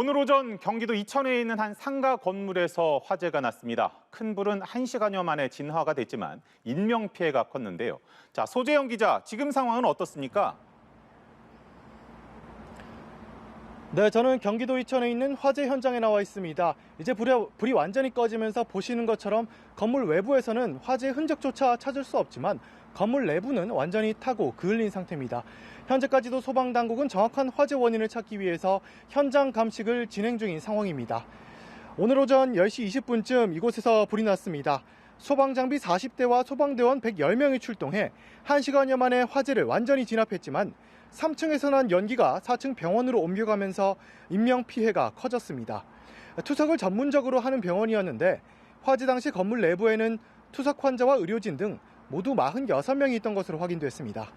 오늘 오전 경기도 이천에 있는 한 상가 건물에서 화재가 났습니다. 큰 불은 1시간여 만에 진화가 됐지만 인명피해가 컸는데요. 자, 소재영 기자, 지금 상황은 어떻습니까? 네, 저는 경기도 이천에 있는 화재 현장에 나와 있습니다. 이제 불이 완전히 꺼지면서 보시는 것처럼 건물 외부에서는 화재 흔적조차 찾을 수 없지만 건물 내부는 완전히 타고 그을린 상태입니다. 현재까지도 소방당국은 정확한 화재 원인을 찾기 위해서 현장 감식을 진행 중인 상황입니다. 오늘 오전 10시 20분쯤 이곳에서 불이 났습니다. 소방장비 40대와 소방대원 110명이 출동해 1시간여 만에 화재를 완전히 진압했지만 3층에서 난 연기가 4층 병원으로 옮겨가면서 인명피해가 커졌습니다. 투석을 전문적으로 하는 병원이었는데 화재 당시 건물 내부에는 투석 환자와 의료진 등 모두 46명이 있던 것으로 확인됐습니다.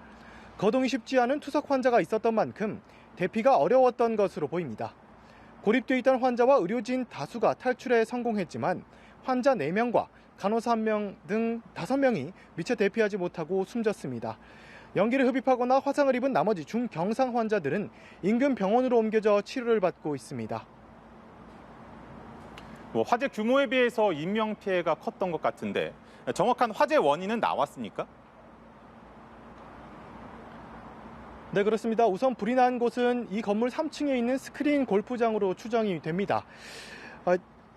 거동이 쉽지 않은 투석 환자가 있었던 만큼 대피가 어려웠던 것으로 보입니다. 고립돼 있던 환자와 의료진 다수가 탈출에 성공했지만 환자 4명과 간호사 1명 등 5명이 미처 대피하지 못하고 숨졌습니다. 연기를 흡입하거나 화상을 입은 나머지 중경상 환자들은 인근 병원으로 옮겨져 치료를 받고 있습니다. 화재 규모에 비해서 인명피해가 컸던 것 같은데 정확한 화재 원인은 나왔습니까? 네, 그렇습니다. 우선 불이 난 곳은 이 건물 3층에 있는 스크린 골프장으로 추정이 됩니다.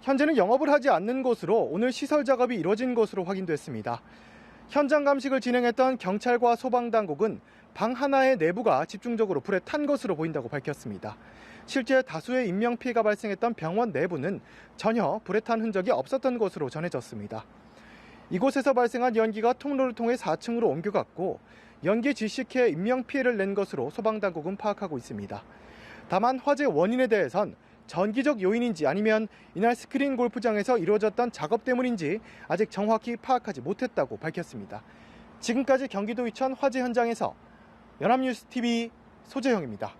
현재는 영업을 하지 않는 곳으로 오늘 시설 작업이 이루어진 것으로 확인됐습니다. 현장 감식을 진행했던 경찰과 소방당국은 방 하나의 내부가 집중적으로 불에 탄 것으로 보인다고 밝혔습니다. 실제 다수의 인명피해가 발생했던 병원 내부는 전혀 불에 탄 흔적이 없었던 것으로 전해졌습니다. 이곳에서 발생한 연기가 통로를 통해 4층으로 옮겨갔고 연기에 질식해 인명피해를 낸 것으로 소방당국은 파악하고 있습니다. 다만 화재 원인에 대해선 전기적 요인인지 아니면 이날 스크린 골프장에서 이루어졌던 작업 때문인지 아직 정확히 파악하지 못했다고 밝혔습니다. 지금까지 경기도 이천 화재 현장에서 연합뉴스TV 소재형입니다.